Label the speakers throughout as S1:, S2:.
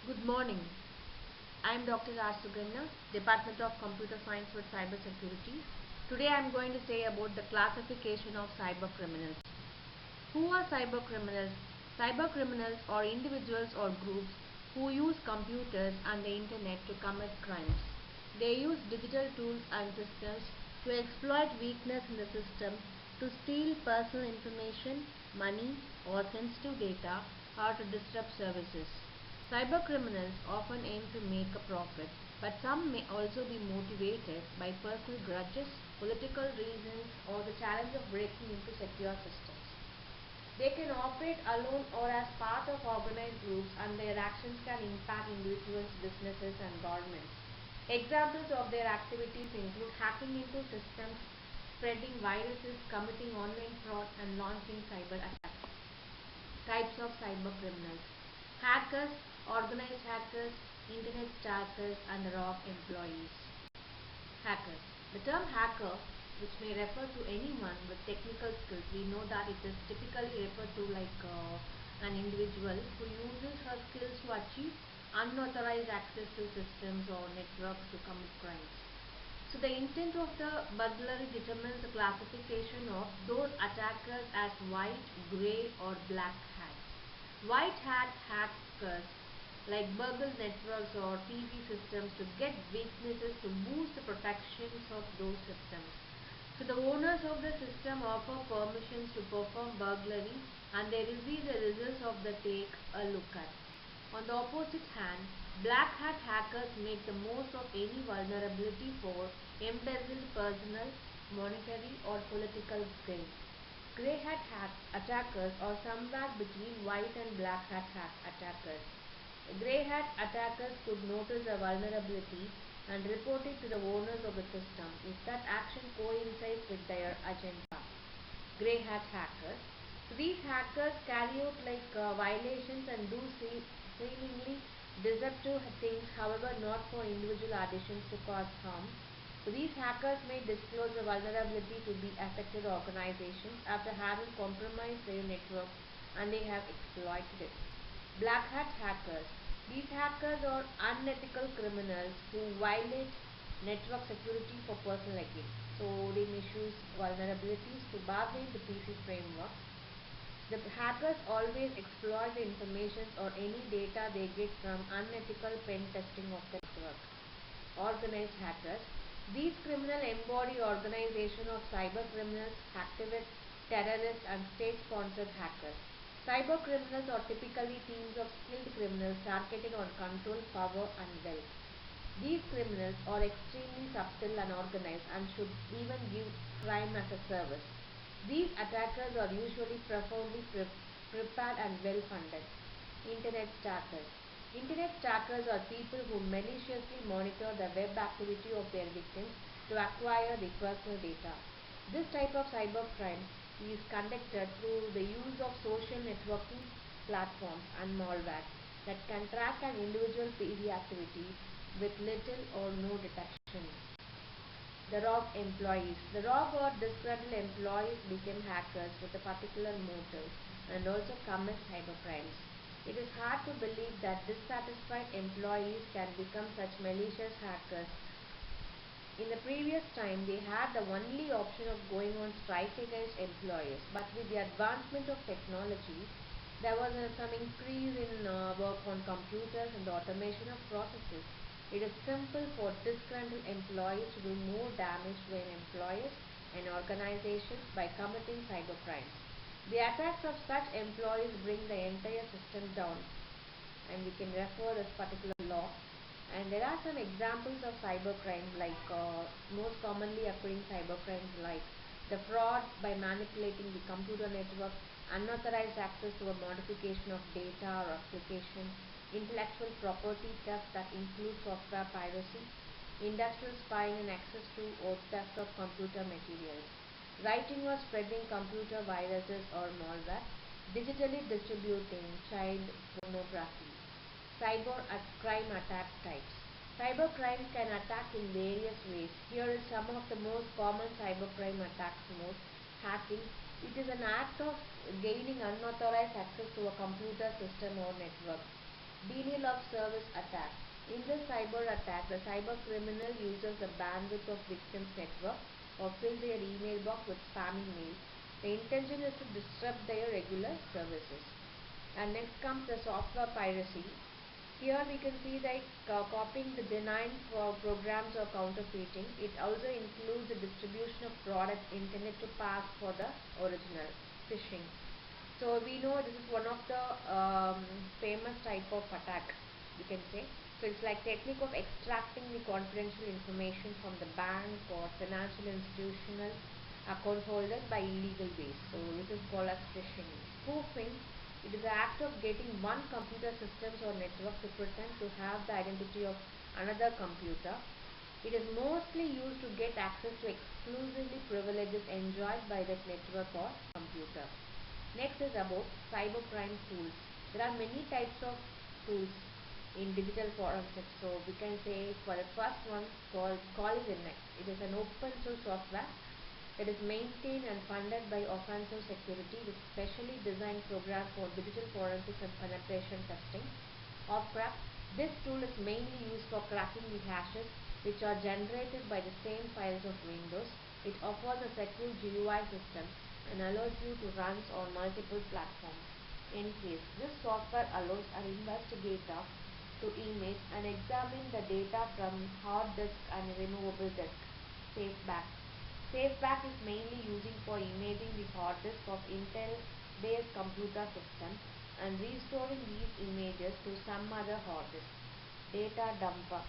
S1: Good morning. I am Dr. R.Suganya, Department of Computer Science with Cybersecurity. Today I am going to say about the classification of cyber criminals. Who are cyber criminals? Cyber criminals are individuals or groups who use computers and the internet to commit crimes. They use digital tools and systems to exploit weakness in the system to steal personal information, money, or sensitive data, or to disrupt services. Cybercriminals often aim to make a profit, but some may also be motivated by personal grudges, political reasons, or the challenge of breaking into secure systems. They can operate alone or as part of organized groups, and their actions can impact individuals, businesses, and governments. Examples of their activities include hacking into systems, spreading viruses, committing online fraud, and launching cyber attacks. Types of cyber criminals: hackers, organized hackers, internet stalkers, and rogue employees. Hackers. The term hacker, which may refer to anyone with technical skills, we know that it is typically referred to like an individual who uses her skills to achieve unauthorized access to systems or networks to commit crimes. So the intent of the burglary determines the classification of those attackers as white, grey, or black hats. White hat hackers like burgle networks or TV systems to get weaknesses to boost the protections of those systems. So the owners of the system offer permissions to perform burglary and they receive the results of the take a look at. On the opposite hand, black hat hackers make the most of any vulnerability for embezzled personal, monetary, or political gain. Grey hat attackers are somewhere between white and black hat attackers. Grey hat attackers could notice a vulnerability and report it to the owners of the system if that action coincides with their agenda. Grey hat hackers. So these hackers carry out violations and do seemingly deceptive things, however not for individual additions to cause harm. So these hackers may disclose a vulnerability to the affected organizations after having compromised their network and they have exploited it. Black hat hackers. These hackers are unethical criminals who violate network security for personal gain. So they misuse vulnerabilities to bargain the PC frameworks. The hackers always exploit the information or any data they get from unethical pen testing of the network. Organized hackers. These criminals embody organization of cyber criminals, activists, terrorists, and state-sponsored hackers. Cyber criminals are typically teams of skilled criminals targeting on control, power, and wealth. These criminals are extremely subtle and organized and should even give crime as a service. These attackers are usually profoundly prepared and well funded. Internet stalkers. Internet stalkers are people who maliciously monitor the web activity of their victims to acquire the personal data. This type of cybercrime is conducted through the use of social networking platforms and malware that can track an individual PC activity with little or no detection. The rogue employees. The rogue or disgruntled employees become hackers with a particular motive and also commit cybercrimes. It is hard to believe that dissatisfied employees can become such malicious hackers. In the previous time, they had the only option of going on strike against employers. But with the advancement of technology, there was some increase in work on computers and the automation of processes. It is simple for disgruntled employees to do more damage to an employers and organizations by committing cybercrimes. The attacks of such employees bring the entire system down, and we can refer this particular law. And there are some examples of cybercrime most commonly occurring cybercrimes like the fraud by manipulating the computer network, unauthorized access to a modification of data or application, intellectual property theft that includes software piracy, industrial spying and access to or theft of computer materials, writing or spreading computer viruses or malware, digitally distributing child pornography. Crime attack types. Cybercrime can attack in various ways. Here is some of the most common cybercrime attacks mode. Hacking. It is an act of gaining unauthorized access to a computer system or network. Denial of service attack. In this cyber attack, the cyber criminal uses the bandwidth of victim's network or fill their email box with spamming mails. The intention is to disrupt their regular services. And next comes the software piracy. Here we can see that copying the denying programs or counterfeiting. It also includes the distribution of products intended to pass for the original. Phishing. So we know this is one of the famous type of attack, we can say. So it's like technique of extracting the confidential information from the bank or financial institutional account holders by illegal ways. So this is called as phishing. Spoofing. It is the act of getting one computer systems or network to pretend to have the identity of another computer. It is mostly used to get access to exclusively privileges enjoyed by that network or computer. Next is about cybercrime tools. There are many types of tools in digital forensics. So we can say for the first one called CollisionX. It is an open source software that is maintained and funded by Offensive Security with specially designed program for digital forensics and penetration testing. Opera. This tool is mainly used for cracking the hashes which are generated by the same files of Windows. It offers a secure GUI system and allows you to run on multiple platforms. In case, this software allows an investigator to image and examine the data from hard disk and removable disk. SafeBack. SafeBack is mainly using for imaging the hard disk of Intel-based computer system and restoring these images to some other hard disk. Data Dumper.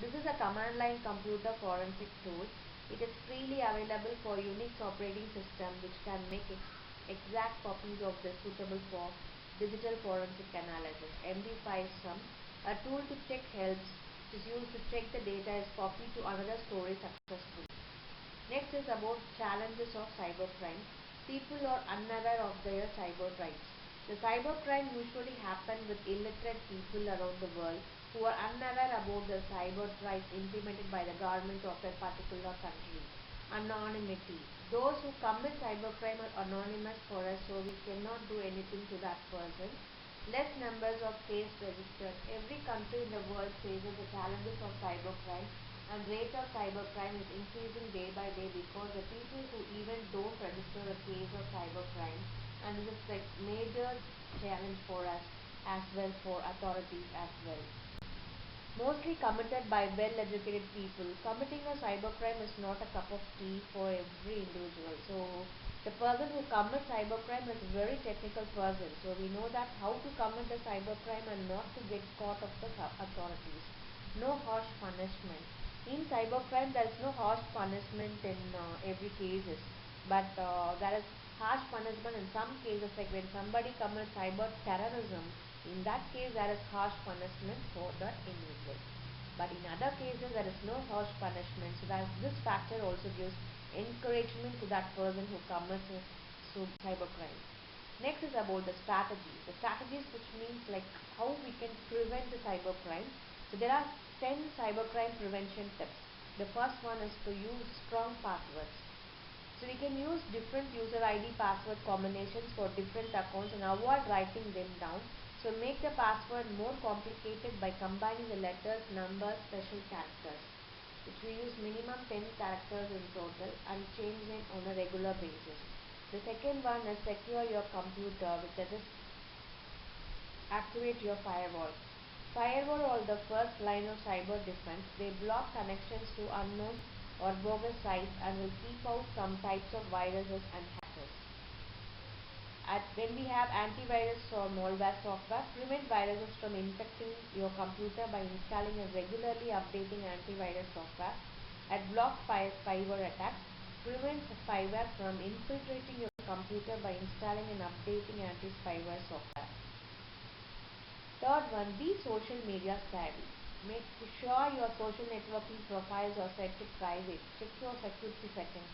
S1: This is a command line computer forensic tool. It is freely available for Unix operating system which can make exact copies of this suitable for digital forensic analysis. MD5 sum, a tool to check helps, which is used to check the data is copied to another storage successfully. Next is about challenges of cybercrime. People are unaware of their cyber rights. The cybercrime usually happen with illiterate people around the world who are unaware about the cyber rights implemented by the government of a particular country. Anonymity. Those who commit cybercrime are anonymous for us, so we cannot do anything to that person. Less numbers of cases registered. Every country in the world faces the challenges of cybercrime, and rate of cybercrime is increasing day by day because the people who even don't register a case of cybercrime, and this is like major challenge for us as well, for authorities as well. Mostly committed by well-educated people. Committing a cybercrime is not a cup of tea for every individual. So the person who commits cybercrime is a very technical person. So we know that how to commit the cybercrime and not to get caught of the authorities. No harsh punishment. In cybercrime, there is no harsh punishment in every cases, but there is harsh punishment in some cases, like when somebody commits cyber terrorism. In that case, there is harsh punishment for the individual. But in other cases, there is no harsh punishment. So that this factor also gives encouragement to that person who commits a cybercrime. Next is about the strategy. The strategies, which means like how we can prevent the cybercrime. So there are 10 cybercrime prevention tips. The first one is to use strong passwords. So we can use different user ID password combinations for different accounts and avoid writing them down. So make the password more complicated by combining the letters, numbers, special characters, which we use minimum 10 characters in total and change them on a regular basis. The second one is secure your computer, which is activate your firewall. Firewall are the first line of cyber defense. They block connections to unknown or bogus sites and will keep out some types of viruses and hackers. When we have antivirus or malware software, prevent viruses from infecting your computer by installing and regularly updating antivirus software. Block spyware attacks, prevent spyware from infiltrating your computer by installing and updating anti-spyware software. Third one, be social media savvy. Make sure your social networking profiles are set to private. Check your security settings.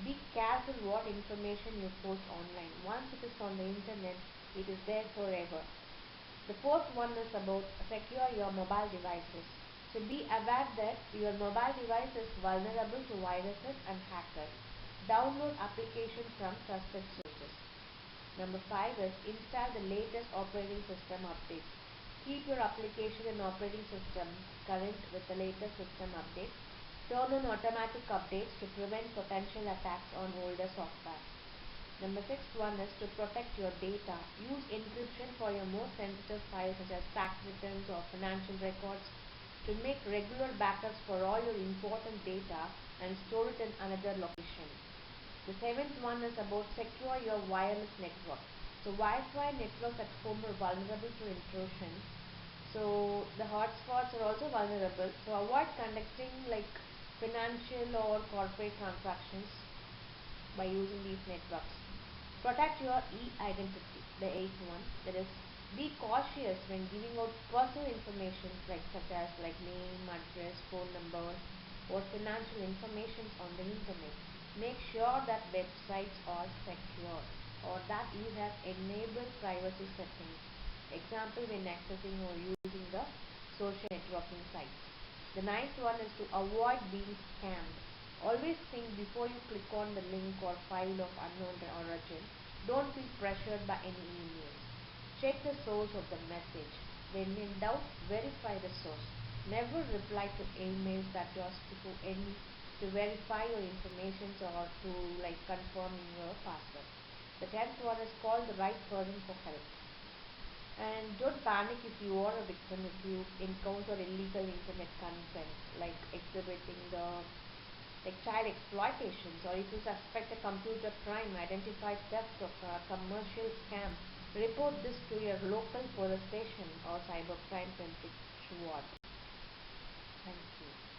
S1: Be careful what information you post online. Once it is on the internet, it is there forever. The fourth one is about secure your mobile devices. So be aware that your mobile device is vulnerable to viruses and hackers. Download applications from trusted sources. Number 5 is install the latest operating system updates. Keep your application and operating system current with the latest system updates. Turn on automatic updates to prevent potential attacks on older software. Number 6 is to protect your data. Use encryption for your most sensitive files such as tax returns or financial records, to make regular backups for all your important data and store it in another location. The 7th is about secure your wireless network. So Wi-Fi networks at home are vulnerable to intrusion. So the hotspots are also vulnerable. So avoid conducting like financial or corporate transactions by using these networks. Protect your e-identity, the 8th one, that is, be cautious when giving out personal information such as name, address, phone number, or financial information on the internet. Make sure that websites are secure or that you have enabled privacy settings. Example, when accessing or using the social networking sites. The 9th one is to avoid being scammed. Always think before you click on the link or file of unknown origin. Don't feel pressured by any emails. Check the source of the message. When in doubt, verify the source. Never reply to emails that ask to verify your information or to confirm your password. The 10th one is call the right person for help. And don't panic if you are a victim if you encounter illegal internet content like exhibiting the child exploitations, or if you suspect a computer crime, identified theft or commercial scam. Report this to your local police station or cybercrime 26 squad. Thank you.